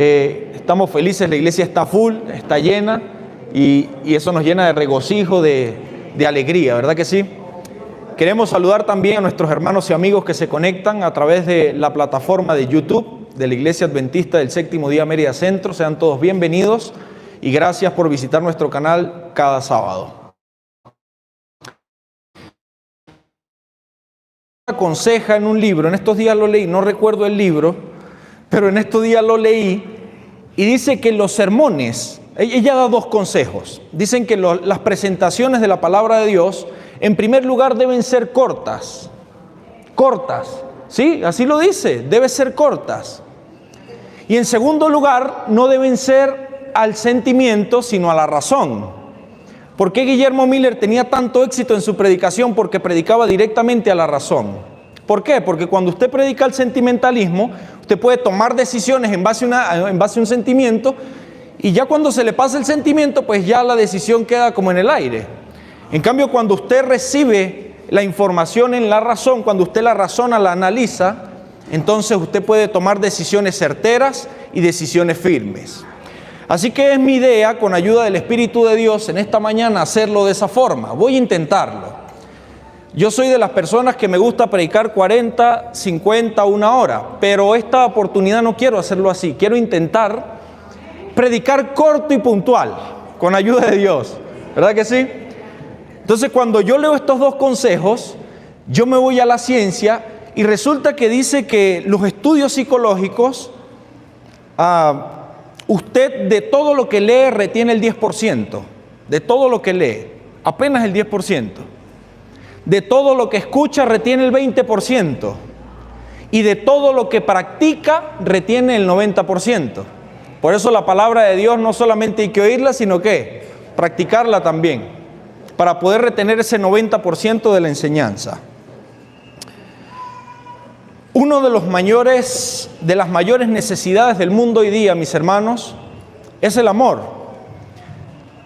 Estamos felices, la iglesia está full, está llena y eso nos llena de regocijo, de alegría, ¿verdad que sí? Queremos saludar también a nuestros hermanos y amigos que se conectan a través de la plataforma de YouTube de la Iglesia Adventista del Séptimo Día Mérida Centro. Sean todos bienvenidos y gracias por visitar nuestro canal cada sábado. Aconseja en un libro, en estos días lo leí, no recuerdo el libro, pero en estos días lo leí y dice que los sermones, ella da dos consejos. Dicen que las presentaciones de la palabra de Dios, en primer lugar, deben ser cortas, ¿sí? Así lo dice, deben ser cortas. Y en segundo lugar, no deben ser al sentimiento, sino a la razón. ¿Por qué Guillermo Miller tenía tanto éxito en su predicación? Porque predicaba directamente a la razón. ¿Por qué? Porque cuando usted predica el sentimentalismo, usted puede tomar decisiones en base a un sentimiento, y ya cuando se le pasa el sentimiento, pues ya la decisión queda como en el aire. En cambio, cuando usted recibe la información en la razón, cuando usted la razona, la analiza, entonces usted puede tomar decisiones certeras y decisiones firmes. Así que es mi idea, con ayuda del Espíritu de Dios, en esta mañana hacerlo de esa forma. Voy a intentarlo. Yo soy de las personas que me gusta predicar 40, 50, una hora, pero esta oportunidad no quiero hacerlo así. Quiero intentar predicar corto y puntual, con ayuda de Dios. ¿Verdad que sí? Entonces, cuando yo leo estos dos consejos, yo me voy a la ciencia y resulta que dice que los estudios psicológicos, usted de todo lo que lee retiene el 10%, de todo lo que lee, apenas el 10%. De todo lo que escucha retiene el 20%. Y de todo lo que practica retiene el 90%. Por eso la palabra de Dios no solamente hay que oírla, sino que practicarla también, para poder retener ese 90% de la enseñanza. Uno de las mayores necesidades del mundo hoy día, mis hermanos, es el amor.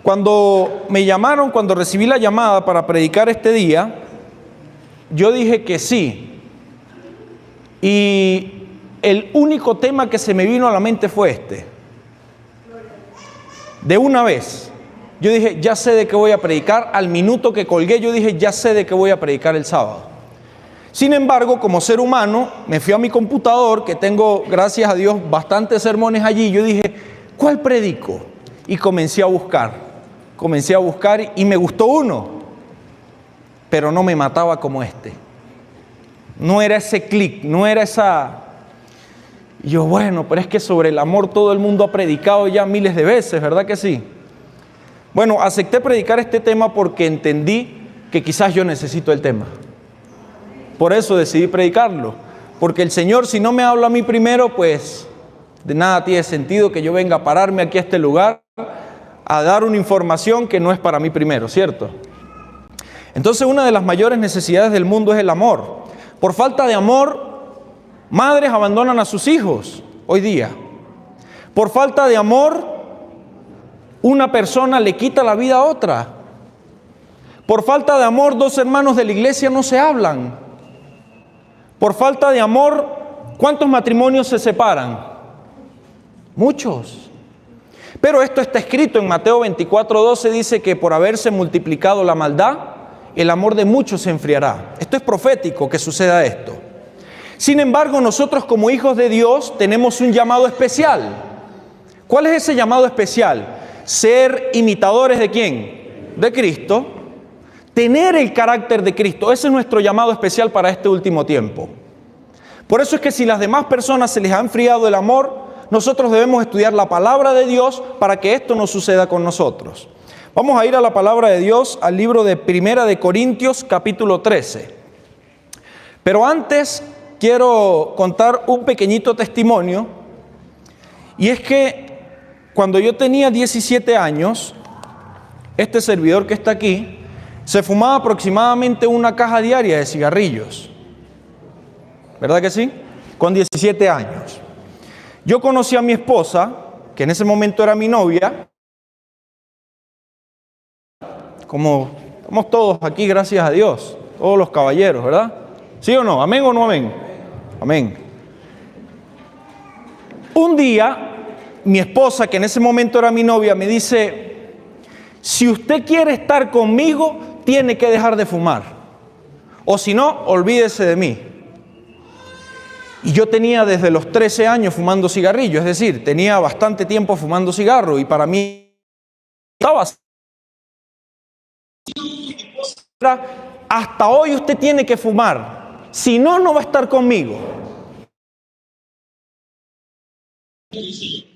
Cuando me llamaron, cuando recibí la llamada para predicar este día, yo dije que sí. Y el único tema que se me vino a la mente fue este. De una vez. Yo dije, ya sé de qué voy a predicar. Al minuto que colgué, yo dije, ya sé de qué voy a predicar el sábado. Sin embargo, como ser humano, me fui a mi computador, que tengo, gracias a Dios, bastantes sermones allí. Yo dije, ¿cuál predico? Y comencé a buscar y me gustó uno, pero no me mataba como este. No era ese clic, no era esa... Y yo, bueno, pero es que sobre el amor todo el mundo ha predicado ya miles de veces, ¿verdad que sí? Bueno, acepté predicar este tema porque entendí que quizás yo necesito el tema. Por eso decidí predicarlo. Porque el Señor, si no me habla a mí primero, pues de nada tiene sentido que yo venga a pararme aquí a este lugar a dar una información que no es para mí primero, ¿cierto? Entonces, una de las mayores necesidades del mundo es el amor. Por falta de amor, madres abandonan a sus hijos hoy día. Por falta de amor, una persona le quita la vida a otra. Por falta de amor, dos hermanos de la iglesia no se hablan. Por falta de amor, ¿cuántos matrimonios se separan? Muchos. Pero esto está escrito en Mateo 24:12, dice que por haberse multiplicado la maldad, el amor de muchos se enfriará. Esto es profético que suceda esto. Sin embargo, nosotros como hijos de Dios tenemos un llamado especial. ¿Cuál es ese llamado especial? Ser imitadores ¿de quién? De Cristo. Tener el carácter de Cristo. Ese es nuestro llamado especial para este último tiempo. Por eso es que si las demás personas se les ha enfriado el amor, nosotros debemos estudiar la palabra de Dios para que esto no suceda con nosotros. Vamos a ir a la palabra de Dios, al libro de Primera de Corintios, capítulo 13. Pero antes quiero contar un pequeñito testimonio. Y es que cuando yo tenía 17 años, este servidor que está aquí, se fumaba aproximadamente una caja diaria de cigarrillos. ¿Verdad que sí? Con 17 años. Yo conocí a mi esposa, que en ese momento era mi novia, como estamos todos aquí, gracias a Dios, todos los caballeros, ¿verdad? ¿Sí o no? ¿Amén o no amén? Amén. Un día mi esposa, que en ese momento era mi novia, me dice, si usted quiere estar conmigo, tiene que dejar de fumar. O si no, olvídese de mí. Y yo tenía desde los 13 años fumando cigarrillo, es decir, tenía bastante tiempo fumando cigarro y para mí estaba hasta hoy usted tiene que fumar, si no, no va a estar conmigo. ¿Seguir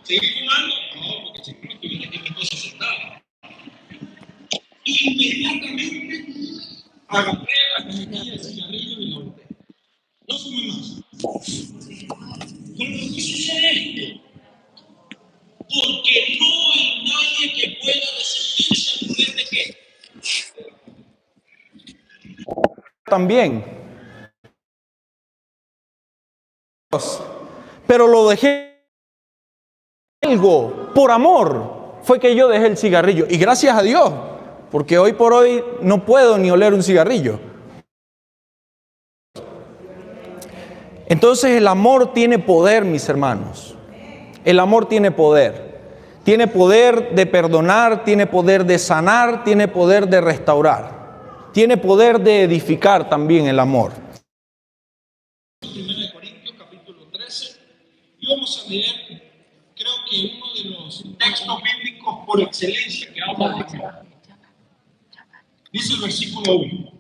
fumando? No, porque seguro que viene que mi cosa sentada. Inmediatamente agarré la cajetilla de cigarrillo y la boté. No fumé más. ¿Por qué sucede esto? Porque no hay nadie que pueda resistirse al poder de qué. También. Pero lo dejé algo por amor. Fue que yo dejé el cigarrillo. Y gracias a Dios, porque hoy por hoy no puedo ni oler un cigarrillo. Entonces el amor tiene poder, mis hermanos. El amor tiene poder. Tiene poder de perdonar, tiene poder de sanar, tiene poder de restaurar. Tiene poder de edificar también el amor. 1 Corintios capítulo 13 y vamos a leer, creo que uno de los textos bíblicos por excelencia que habla de amor. Dice el versículo 1.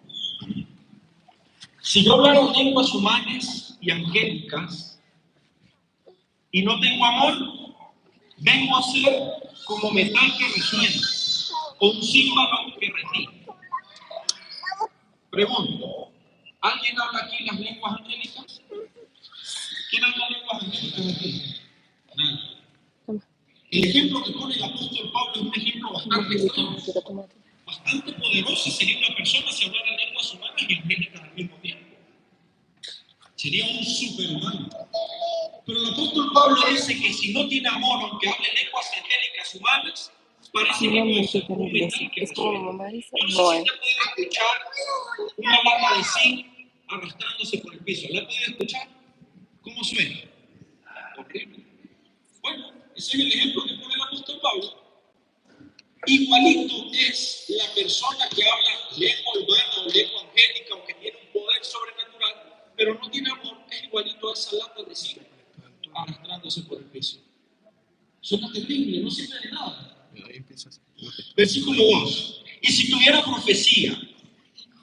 Si yo hablara lenguas humanas y angélicas y no tengo amor, vengo a ser como metal que resuena o un címbalo que retira. Pregunto, ¿alguien habla aquí las lenguas angélicas? ¿Quién habla lenguas angélicas aquí? Nada. El ejemplo que pone el apóstol Pablo es un ejemplo bastante poderoso. Sería una persona si hablara lenguas humanas y angélicas al mismo tiempo. Sería un superhumano. Pero el apóstol Pablo dice que si no tiene amor, aunque hable lenguas angélicas humanas, parece que no es un metal que resuena. Yo no sé si usted puede escuchar una lata de zinc arrastrándose por el piso. ¿La puede escuchar? ¿Cómo suena? Horrible. Bueno, ese es el ejemplo que pone el apóstol Pablo. Igualito es la persona que habla lengua humana o lengua angélica o que tiene un poder sobrenatural, pero no tiene amor, es igualito a esa lata de zinc arrastrándose por el piso. Suena terrible, no sirve de nada. Versículo 2. Y si tuviera profecía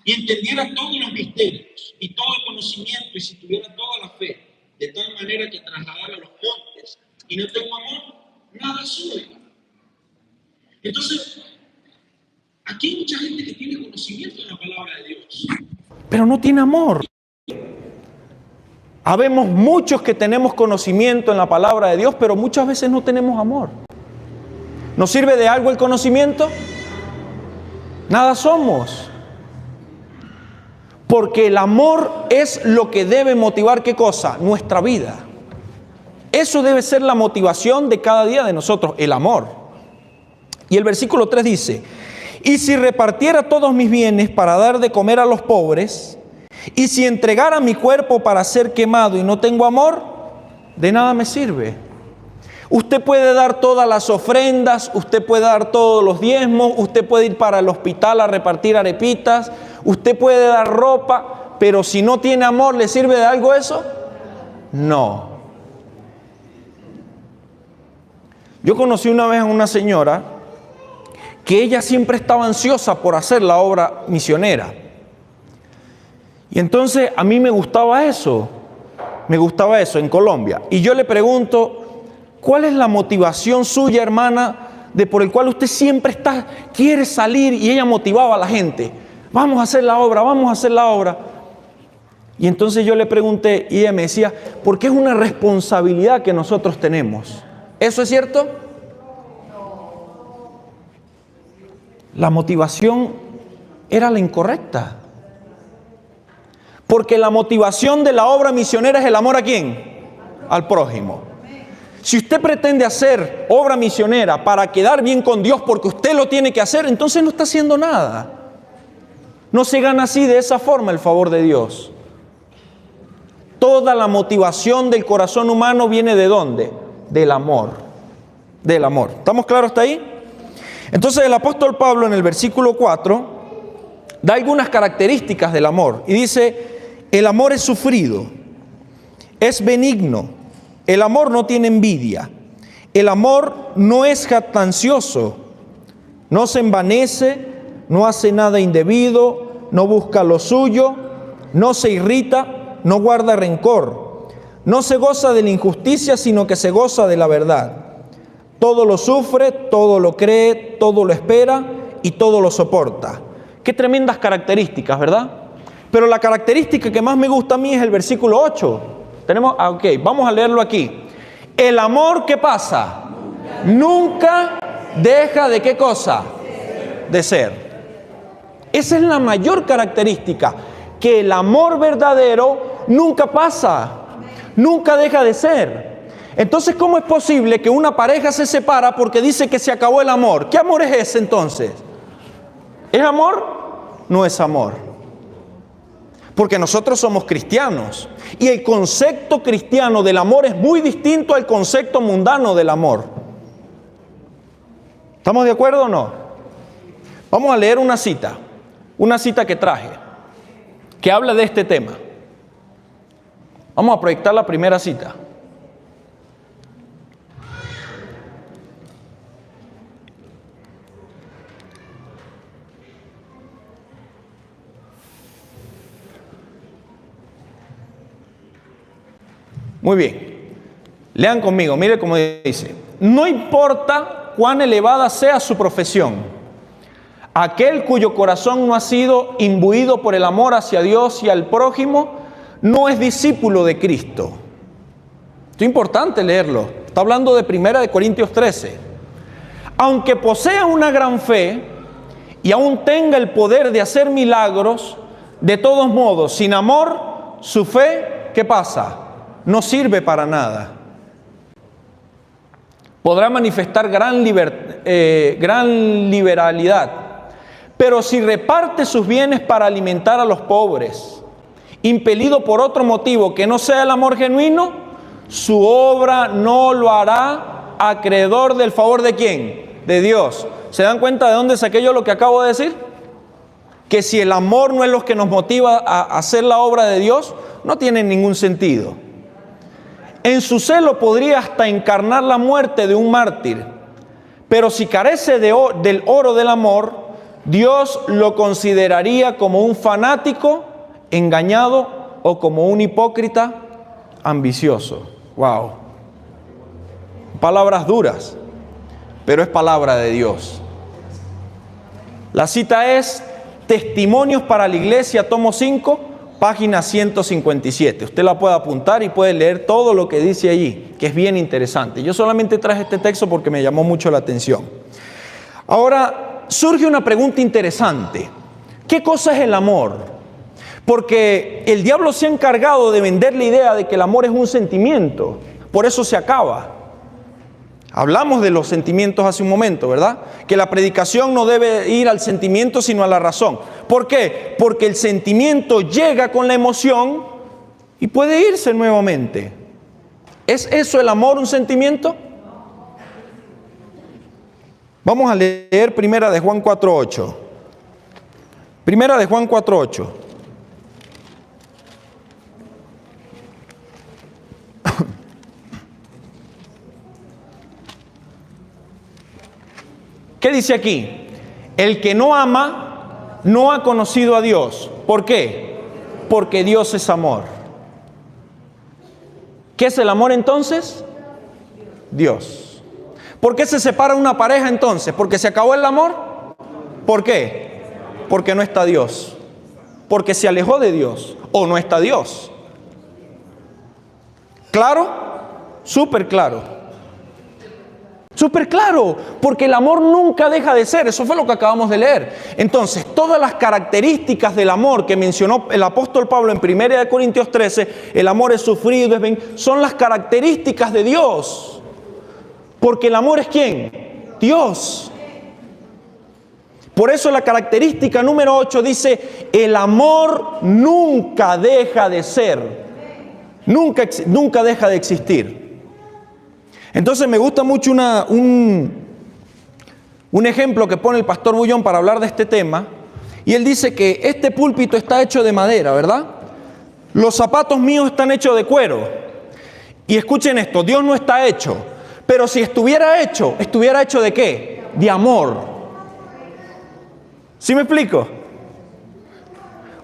y entendiera todos los misterios y todo el conocimiento y si tuviera toda la fe, de tal manera que trasladara los montes y no tengo amor, nada soy. Entonces, aquí hay mucha gente que tiene conocimiento de la palabra de Dios, pero no tiene amor. Habemos muchos que tenemos conocimiento en la palabra de Dios, pero muchas veces no tenemos amor. ¿Nos sirve de algo el conocimiento? Nada somos. Porque el amor es lo que debe motivar, ¿qué cosa? Nuestra vida. Eso debe ser la motivación de cada día de nosotros, el amor. Y el versículo 3 dice, y si repartiera todos mis bienes para dar de comer a los pobres, y si entregara mi cuerpo para ser quemado y no tengo amor, de nada me sirve. Usted puede dar todas las ofrendas, usted puede dar todos los diezmos, usted puede ir para el hospital a repartir arepitas, usted puede dar ropa, pero si no tiene amor, ¿le sirve de algo eso? No. Yo conocí una vez a una señora que ella siempre estaba ansiosa por hacer la obra misionera. Y entonces a mí me gustaba eso en Colombia. Y yo le pregunto, ¿cuál es la motivación suya, hermana, de por el cual usted siempre quiere salir? Y ella motivaba a la gente, vamos a hacer la obra, vamos a hacer la obra. Y entonces yo le pregunté y ella me decía, porque es una responsabilidad que nosotros tenemos. ¿Eso es cierto? La motivación era la incorrecta. Porque la motivación de la obra misionera es el amor ¿a quién? Al prójimo. Si usted pretende hacer obra misionera para quedar bien con Dios porque usted lo tiene que hacer, entonces no está haciendo nada. No se gana así de esa forma el favor de Dios. Toda la motivación del corazón humano viene ¿de dónde? del amor. Del amor. ¿Estamos claros hasta ahí? Entonces el apóstol Pablo en el versículo 4 da algunas características del amor y dice: el amor es sufrido, es benigno, el amor no tiene envidia, el amor no es jactancioso, no se envanece, no hace nada indebido, no busca lo suyo, no se irrita, no guarda rencor, no se goza de la injusticia, sino que se goza de la verdad. Todo lo sufre, todo lo cree, todo lo espera y todo lo soporta. Qué tremendas características, ¿verdad? Pero la característica que más me gusta a mí es el versículo 8. Vamos a leerlo aquí. El amor, ¿qué pasa? Nunca deja de ¿qué cosa? De ser. Esa es la mayor característica, que el amor verdadero nunca pasa, nunca deja de ser. Entonces, ¿cómo es posible que una pareja se separa porque dice que se acabó el amor? ¿Qué amor es ese entonces? ¿Es amor? No es amor. Porque nosotros somos cristianos y el concepto cristiano del amor es muy distinto al concepto mundano del amor. ¿Estamos de acuerdo o no? Vamos a leer una cita que traje, que habla de este tema. Vamos a proyectar la primera cita. Muy bien, lean conmigo, mire cómo dice: no importa cuán elevada sea su profesión, aquel cuyo corazón no ha sido imbuido por el amor hacia Dios y al prójimo, no es discípulo de Cristo. Esto es importante leerlo, está hablando de 1 Corintios 13. Aunque posea una gran fe y aún tenga el poder de hacer milagros, de todos modos, sin amor, su fe, ¿qué pasa? No sirve para nada. Podrá manifestar gran liberalidad, pero si reparte sus bienes para alimentar a los pobres, impelido por otro motivo que no sea el amor genuino, su obra no lo hará acreedor del favor ¿de quién? De Dios. ¿Se dan cuenta de dónde saqué yo lo que acabo de decir? Que si el amor no es lo que nos motiva a hacer la obra de Dios, no tiene ningún sentido. En su celo podría hasta encarnar la muerte de un mártir, pero si carece del oro del amor, Dios lo consideraría como un fanático engañado o como un hipócrita ambicioso. Wow. Palabras duras, pero es palabra de Dios. La cita es Testimonios para la Iglesia, tomo 5, página 157. Usted la puede apuntar y puede leer todo lo que dice allí, que es bien interesante. Yo solamente traje este texto porque me llamó mucho la atención. Ahora, surge una pregunta interesante. ¿Qué cosa es el amor? Porque el diablo se ha encargado de vender la idea de que el amor es un sentimiento. Por eso se acaba. Hablamos de los sentimientos hace un momento, ¿verdad? Que la predicación no debe ir al sentimiento, sino a la razón. ¿Por qué? Porque el sentimiento llega con la emoción y puede irse nuevamente. ¿Es eso el amor, un sentimiento? Vamos a leer Primera de Juan 4:8. Primera de Juan 4:8. ¿Qué dice aquí? El que no ama no ha conocido a Dios. ¿Por qué? Porque Dios es amor. ¿Qué es el amor entonces? Dios. ¿Por qué se separa una pareja entonces? ¿Porque se acabó el amor? ¿Por qué? Porque no está Dios. Porque se alejó de Dios o no está Dios. ¿Claro? Súper claro. Súper claro, porque el amor nunca deja de ser. Eso fue lo que acabamos de leer. Entonces, todas las características del amor que mencionó el apóstol Pablo en 1 Corintios 13, el amor es sufrido, son las características de Dios. Porque el amor es ¿quién? Dios. Por eso la característica número 8 dice, el amor nunca deja de ser. Nunca deja de existir. Entonces me gusta mucho un ejemplo que pone el pastor Bullón para hablar de este tema. Y él dice que este púlpito está hecho de madera, ¿verdad? Los zapatos míos están hechos de cuero. Y escuchen esto, Dios no está hecho. Pero si estuviera hecho ¿de qué? De amor. ¿Sí me explico?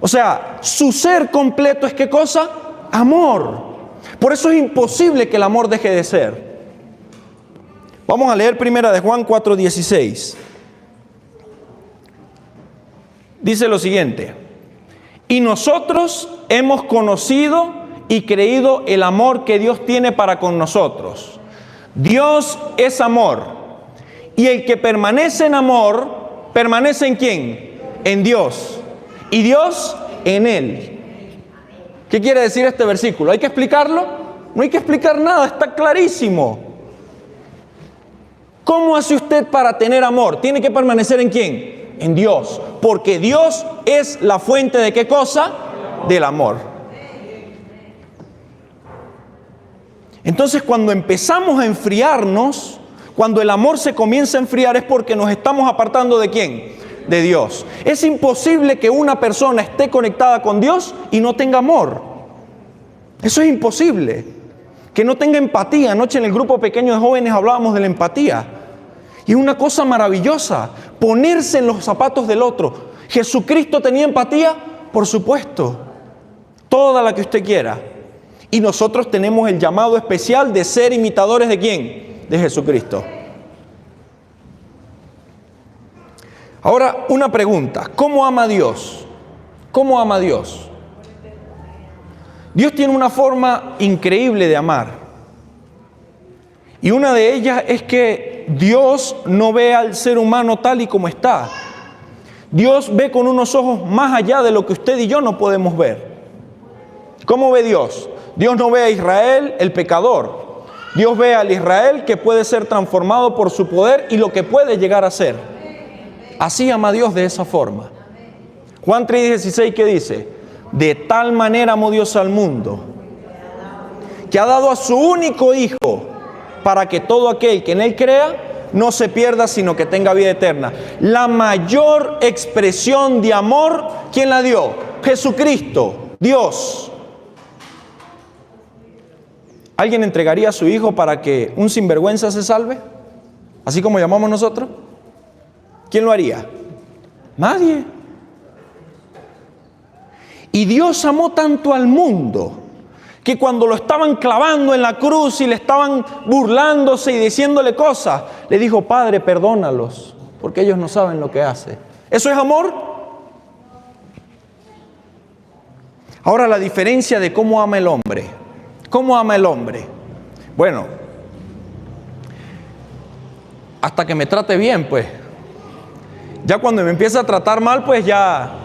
O sea, su ser completo es ¿qué cosa? Amor. Por eso es imposible que el amor deje de ser. Vamos a leer primera de Juan 4:16. Dice lo siguiente: y nosotros hemos conocido y creído el amor que Dios tiene para con nosotros. Dios es amor, y el que permanece en amor, ¿permanece en quién? En Dios, y Dios en él. ¿Qué quiere decir este versículo? ¿Hay que explicarlo? No hay que explicar nada, está clarísimo. ¿Cómo hace usted para tener amor? Tiene que permanecer ¿en quién? En Dios, porque Dios es la fuente ¿de qué cosa? Del amor. Entonces, cuando empezamos a enfriarnos, cuando el amor se comienza a enfriar, es porque nos estamos apartando ¿de quién? De Dios. Es imposible que una persona esté conectada con Dios y no tenga amor. Eso es imposible. Que no tenga empatía. Anoche en el grupo pequeño de jóvenes hablábamos de la empatía. Y es una cosa maravillosa, ponerse en los zapatos del otro. ¿Jesucristo tenía empatía? Por supuesto, toda la que usted quiera. Y nosotros tenemos el llamado especial de ser imitadores ¿de quién? De Jesucristo. Ahora, una pregunta: ¿cómo ama Dios? ¿Cómo ama Dios? Dios tiene una forma increíble de amar. Y una de ellas es que Dios no ve al ser humano tal y como está. Dios ve con unos ojos más allá de lo que usted y yo no podemos ver. ¿Cómo ve Dios? Dios no ve a Israel, el pecador. Dios ve al Israel que puede ser transformado por su poder y lo que puede llegar a ser. Así ama Dios, de esa forma. Juan 3:16, ¿qué dice? De tal manera amó Dios al mundo, que ha dado a su único Hijo, para que todo aquel que en Él crea no se pierda, sino que tenga vida eterna. La mayor expresión de amor, ¿quién la dio? Jesucristo, Dios. ¿Alguien entregaría a su hijo para que un sinvergüenza se salve? Así como llamamos nosotros. ¿Quién lo haría? Nadie. Y Dios amó tanto al mundo que cuando lo estaban clavando en la cruz y le estaban burlándose y diciéndole cosas, le dijo: Padre, perdónalos, porque ellos no saben lo que hacen. ¿Eso es amor? Ahora, la diferencia de cómo ama el hombre. ¿Cómo ama el hombre? Bueno, hasta que me trate bien, pues. Ya cuando me empieza a tratar mal, pues ya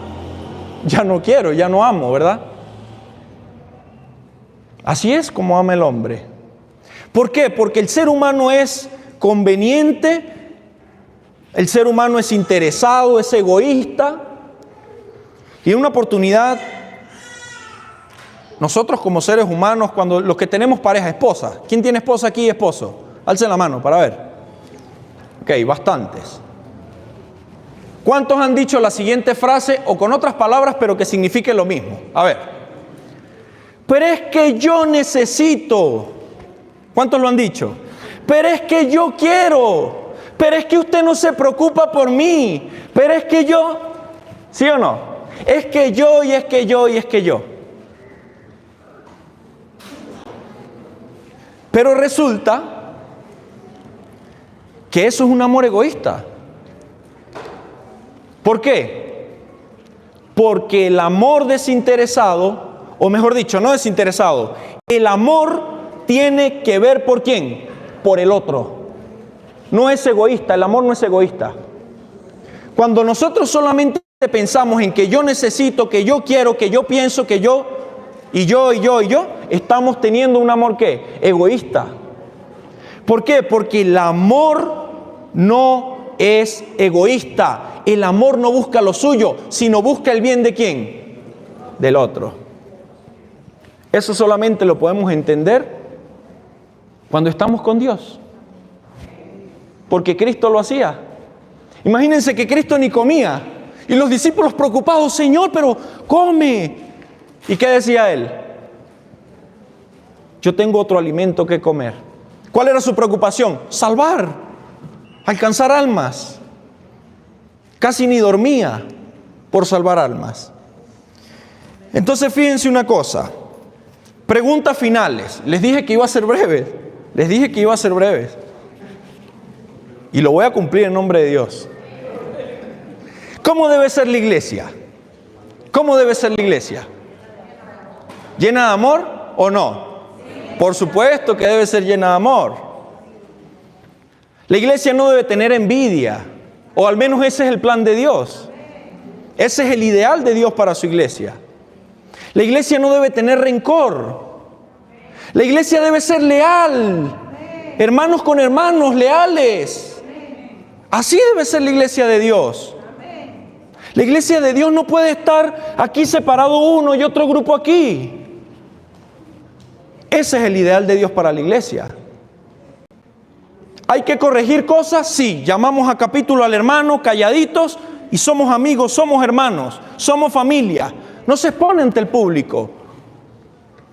no quiero, ya no amo, ¿verdad? Así es como ama el hombre. ¿Por qué? Porque el ser humano es conveniente, el ser humano es interesado, es egoísta. Y en una oportunidad, nosotros como seres humanos, cuando los que tenemos pareja, esposa. ¿Quién tiene esposa aquí y esposo? Alce la mano para ver. Ok, bastantes. ¿Cuántos han dicho la siguiente frase o con otras palabras pero que signifique lo mismo? A ver. Pero es que yo necesito. ¿Cuántos lo han dicho? Pero es que yo quiero. Pero es que usted no se preocupa por mí. Pero es que yo. ¿Sí o no? Es que yo y es que yo y es que yo. Pero resulta que eso es un amor egoísta. ¿Por qué? Porque el amor desinteresado, o mejor dicho, no desinteresado, el amor tiene que ver ¿por quién? Por el otro. No es egoísta, el amor no es egoísta. Cuando nosotros solamente pensamos en que yo necesito, que yo quiero, que yo pienso, que yo, y yo, estamos teniendo un amor ¿qué? Egoísta. ¿Por qué? Porque el amor no es egoísta. El amor no busca lo suyo, sino busca el bien ¿de quién? Del otro. Eso solamente lo podemos entender Cuando estamos con Dios. Porque Cristo lo hacía. Imagínense que Cristo ni comía. Y los discípulos preocupados, Señor, pero come. ¿Y qué decía Él? Yo tengo otro alimento que comer. ¿Cuál era su preocupación? Salvar, alcanzar almas. Casi ni dormía por salvar almas. Entonces fíjense una cosa. Preguntas finales. Les dije que iba a ser breves. Y lo voy a cumplir en nombre de Dios. ¿Cómo debe ser la iglesia? ¿Cómo debe ser la iglesia? ¿Llena de amor o no? Por supuesto que debe ser llena de amor. La iglesia no debe tener envidia, o al menos ese es el plan de Dios. Ese es el ideal de Dios para su iglesia. La iglesia no debe tener rencor. La iglesia debe ser leal. Hermanos con hermanos, leales. Así debe ser la iglesia de Dios. La iglesia de Dios no puede estar aquí separado uno y otro grupo aquí. Ese es el ideal de Dios para la iglesia. ¿Hay que corregir cosas? Sí. Llamamos a capítulo al hermano, calladitos, y somos amigos, somos hermanos, somos familia. No se expone ante el público.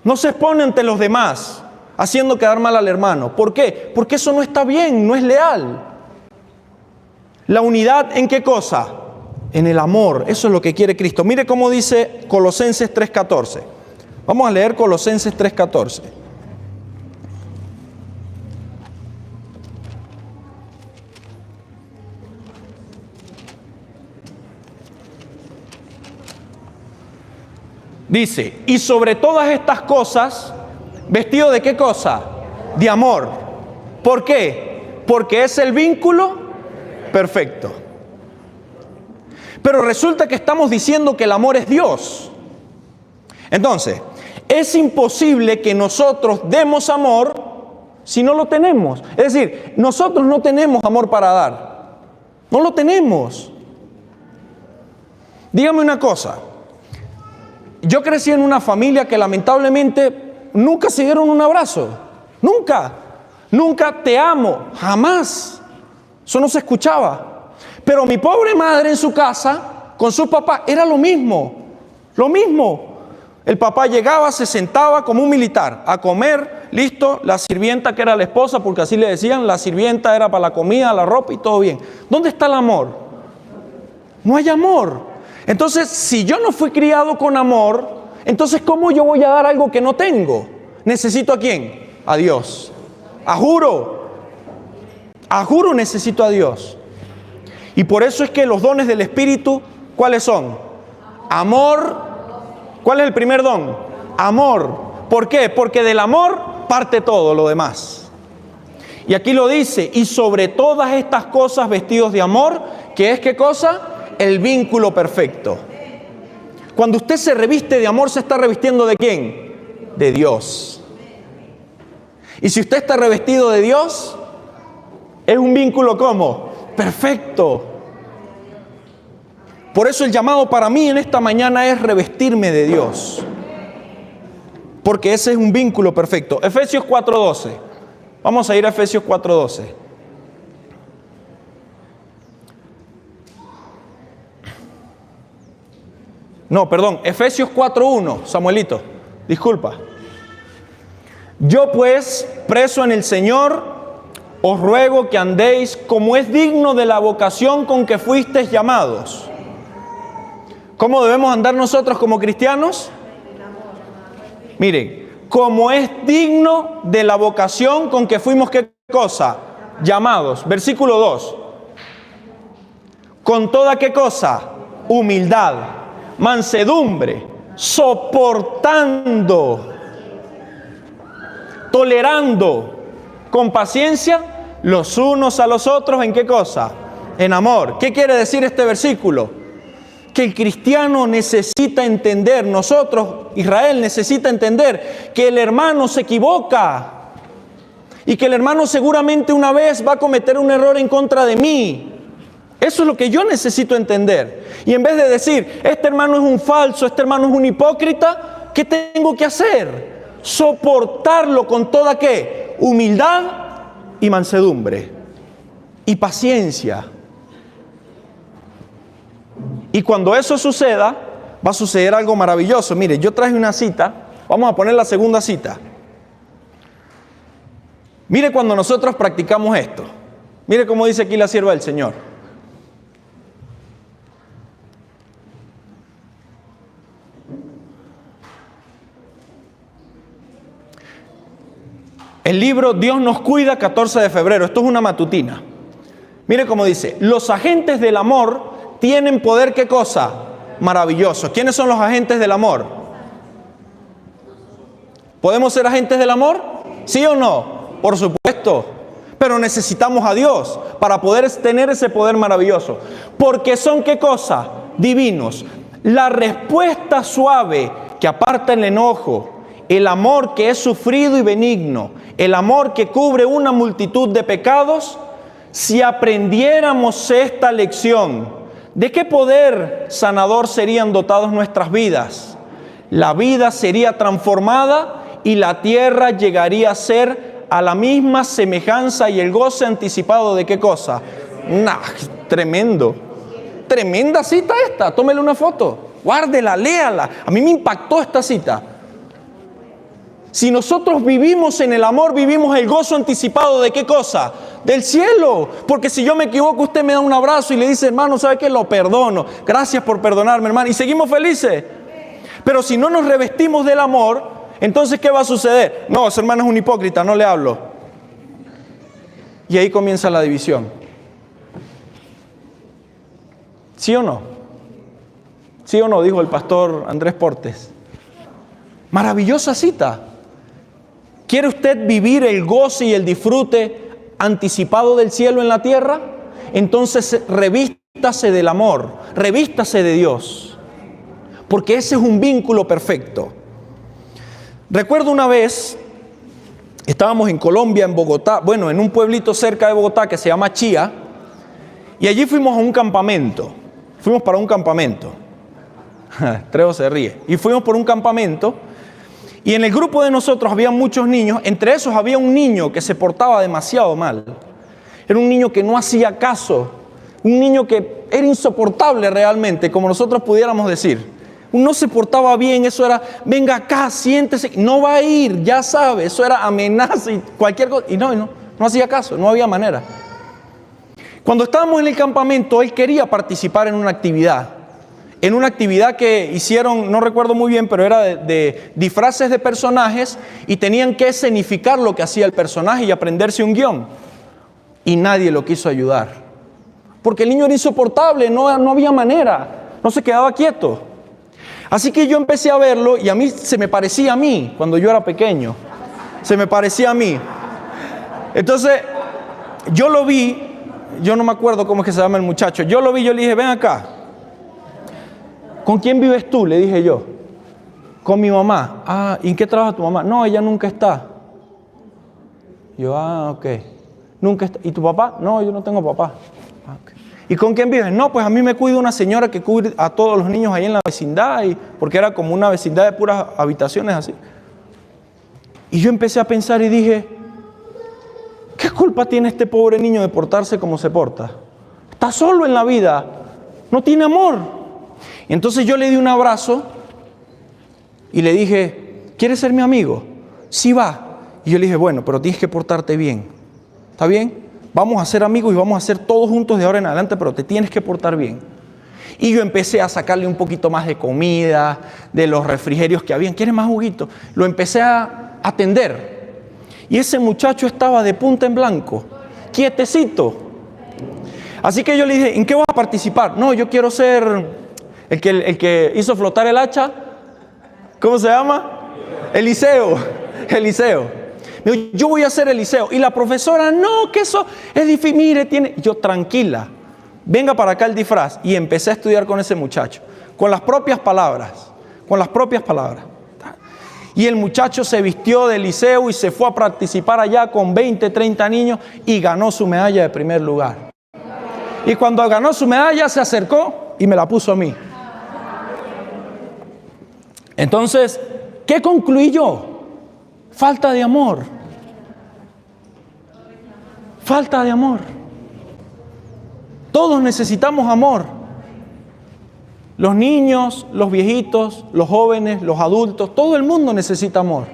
No se expone ante los demás, haciendo quedar mal al hermano. ¿Por qué? Porque eso no está bien, no es leal. La unidad, ¿en qué cosa? En el amor. Eso es lo que quiere Cristo. Mire cómo dice Colosenses 3:14. Vamos a leer Colosenses 3:14. Dice, y sobre todas estas cosas, ¿vestido de qué cosa? De amor. ¿Por qué? Porque es el vínculo perfecto. Pero resulta que estamos diciendo que el amor es Dios. Entonces, es imposible que nosotros demos amor si no lo tenemos. Es decir, nosotros no tenemos amor para dar. No lo tenemos. Dígame una cosa. Yo crecí en una familia que lamentablemente nunca se dieron un abrazo. Nunca. Nunca te amo. Jamás. Eso no se escuchaba. Pero mi pobre madre en su casa, con su papá, era lo mismo. Lo mismo. El papá llegaba, se sentaba como un militar a comer, listo, la sirvienta que era la esposa, porque así le decían, la sirvienta era para la comida, la ropa y todo bien. ¿Dónde está el amor? No hay amor. Entonces, si yo no fui criado con amor, entonces ¿cómo yo voy a dar algo que no tengo? ¿Necesito a quién? A Dios. A juro necesito a Dios. Y por eso es que los dones del Espíritu, ¿cuáles son? Amor. ¿Cuál es el primer don? Amor. ¿Por qué? Porque del amor parte todo lo demás. Y aquí lo dice, y sobre todas estas cosas vestidos de amor, ¿qué es qué cosa? El vínculo perfecto. Cuando usted se reviste de amor, ¿se está revistiendo de quién? De Dios. Y si usted está revestido de Dios, es un vínculo ¿cómo? Perfecto. Por eso el llamado para mí en esta mañana es revestirme de Dios. Porque ese es un vínculo perfecto. Efesios 4:12. Vamos a ir a Efesios 4:12. No, perdón, Efesios 4:1, Samuelito, disculpa. Yo pues, preso en el Señor, os ruego que andéis como es digno de la vocación con que fuisteis llamados. ¿Cómo debemos andar nosotros como cristianos? Miren, como es digno de la vocación con que fuimos, ¿qué cosa? Llamados. Versículo 2. Con toda ¿qué cosa? Humildad, mansedumbre, soportando, tolerando, con paciencia, los unos a los otros, ¿en qué cosa? En amor. ¿Qué quiere decir este versículo? Que el cristiano necesita entender, nosotros, Israel, necesita entender que el hermano se equivoca y que el hermano seguramente una vez va a cometer un error en contra de mí. Eso es lo que yo necesito entender. Y en vez de decir, este hermano es un falso, este hermano es un hipócrita, ¿qué tengo que hacer? Soportarlo con toda ¿qué? humildad y mansedumbre y paciencia. Y cuando eso suceda, va a suceder algo maravilloso. Mire, yo traje una cita, vamos a poner la segunda cita. Mire cuando nosotros practicamos esto. Mire cómo dice aquí la sierva del Señor. El libro Dios nos cuida, 14 de febrero. Esto es una matutina. Mire cómo dice. Los agentes del amor tienen poder, ¿qué cosa? Maravilloso. ¿Quiénes son los agentes del amor? ¿Podemos ser agentes del amor? ¿Sí o no? Por supuesto. Pero necesitamos a Dios para poder tener ese poder maravilloso. Porque son, ¿qué cosa? Divinos. La respuesta suave que aparta el enojo, el amor que es sufrido y benigno, el amor que cubre una multitud de pecados. Si aprendiéramos esta lección, ¿de qué poder sanador serían dotados nuestras vidas? La vida sería transformada y la tierra llegaría a ser a la misma semejanza y el goce anticipado de ¿qué cosa? Tremendo. Tremenda cita esta. Tómele una foto. Guárdela, léala. A mí me impactó esta cita. Si nosotros vivimos en el amor, vivimos el gozo anticipado de ¿qué cosa? Del cielo. Porque si yo me equivoco, usted me da un abrazo y le dice, hermano, ¿sabe qué? Lo perdono. Gracias por perdonarme, hermano. Y seguimos felices. Pero si no nos revestimos del amor, entonces ¿qué va a suceder? No, ese hermano es un hipócrita, no le hablo. Y ahí comienza la división. ¿Sí o no? ¿Sí o no? Dijo el pastor Andrés Portes. Maravillosa cita. ¿Quiere usted vivir el goce y el disfrute anticipado del cielo en la tierra? Entonces revístase del amor, revístase de Dios, porque ese es un vínculo perfecto. Recuerdo una vez, estábamos en Colombia, en Bogotá, bueno, en un pueblito cerca de Bogotá que se llama Chía, y allí fuimos a un campamento, fuimos para un campamento. Trejo se ríe. Y fuimos por un campamento. Y en el grupo de nosotros había muchos niños. Entre esos había un niño que se portaba demasiado mal. Era un niño que no hacía caso. Un niño que era insoportable realmente, como nosotros pudiéramos decir. No se portaba bien, eso era, venga acá, siéntese. No va a ir, ya sabe. Eso era amenaza y cualquier cosa. Y no hacía caso, no había manera. Cuando estábamos en el campamento, él quería participar en una actividad. En una actividad que hicieron, no recuerdo muy bien, pero era de disfraces de personajes y tenían que escenificar lo que hacía el personaje y aprenderse un guión. Y nadie lo quiso ayudar. Porque el niño era insoportable, no había manera, no se quedaba quieto. Así que yo empecé a verlo y a mí se me parecía a mí cuando yo era pequeño. Se me parecía a mí. Entonces, yo lo vi, yo no me acuerdo cómo es que se llama el muchacho. Yo lo vi, yo le dije, ven acá. ¿Con quién vives tú? Le dije yo. Con mi mamá. Ah, ¿y en qué trabaja tu mamá? No, ella nunca está. Yo, ok. Nunca está. ¿Y tu papá? No, yo no tengo papá. Okay. ¿Y con quién vives? No, pues a mí me cuida una señora que cuida a todos los niños ahí en la vecindad, porque era como una vecindad de puras habitaciones así. Y yo empecé a pensar y dije, ¿qué culpa tiene este pobre niño de portarse como se porta? Está solo en la vida, no tiene amor. Entonces yo le di un abrazo y le dije, ¿quieres ser mi amigo? Sí, va. Y yo le dije, bueno, pero tienes que portarte bien. ¿Está bien? Vamos a ser amigos y vamos a ser todos juntos de ahora en adelante, pero te tienes que portar bien. Y yo empecé a sacarle un poquito más de comida, de los refrigerios que habían. ¿Quieres más juguito? Lo empecé a atender. Y ese muchacho estaba de punta en blanco, quietecito. Así que yo le dije, ¿en qué vas a participar? No, yo quiero ser el que hizo flotar el hacha. ¿Cómo se llama? Eliseo. Me dijo, yo voy a ser Eliseo. Y la profesora, no, que eso es difícil. Mire, tiene. Yo, tranquila, venga para acá el disfraz. Y empecé a estudiar con ese muchacho, con las propias palabras. Y el muchacho se vistió de Eliseo y se fue a participar allá con 20, 30 niños y ganó su medalla de primer lugar. Y cuando ganó su medalla se acercó y me la puso a mí. Entonces, ¿qué concluí yo? Falta de amor. Falta de amor. Todos necesitamos amor. Los niños, los viejitos, los jóvenes, los adultos, todo el mundo necesita amor.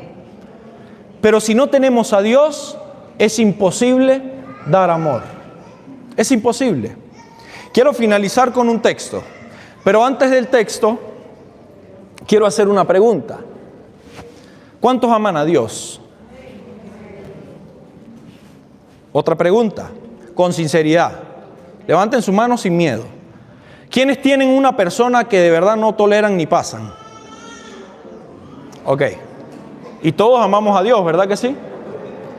Pero si no tenemos a Dios, es imposible dar amor. Es imposible. Quiero finalizar con un texto, pero antes del texto, quiero hacer una pregunta. ¿Cuántos aman a Dios? Otra pregunta, con sinceridad. Levanten su mano sin miedo. ¿Quiénes tienen una persona que de verdad no toleran ni pasan? Ok. Y todos amamos a Dios, ¿verdad que sí?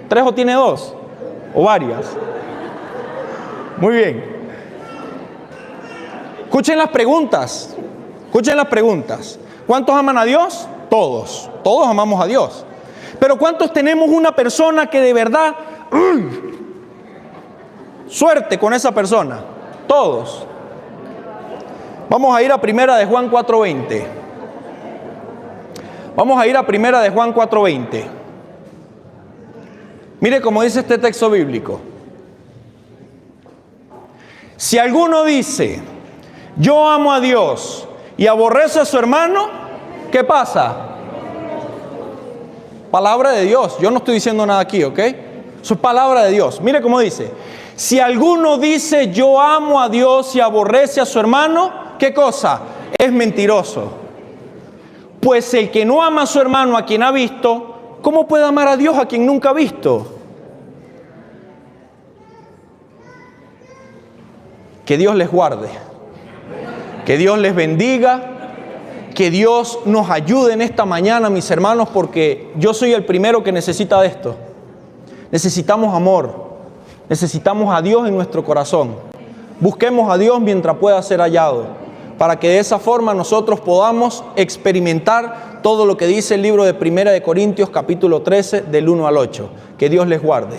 ¿Tres o tiene dos? ¿O varias? Muy bien. Escuchen las preguntas. Escuchen las preguntas. ¿Cuántos aman a Dios? Todos. Todos amamos a Dios. Pero ¿cuántos tenemos una persona que de verdad... suerte con esa persona? Todos. Vamos a ir a Primera de Juan 4:20. Vamos a ir a Primera de Juan 4:20. Mire cómo dice este texto bíblico. Si alguno dice, yo amo a Dios y aborrece a su hermano, ¿qué pasa? Palabra de Dios. Yo no estoy diciendo nada aquí, ¿ok? Eso es palabra de Dios. Mire cómo dice. Si alguno dice, yo amo a Dios y aborrece a su hermano, ¿qué cosa? Es mentiroso. Pues el que no ama a su hermano a quien ha visto, ¿cómo puede amar a Dios a quien nunca ha visto? Que Dios les guarde. Que Dios les bendiga. Que Dios nos ayude en esta mañana, mis hermanos, porque yo soy el primero que necesita de esto. Necesitamos amor. Necesitamos a Dios en nuestro corazón. Busquemos a Dios mientras pueda ser hallado, para que de esa forma nosotros podamos experimentar todo lo que dice el libro de Primera de Corintios capítulo 13 del 1 al 8. Que Dios les guarde.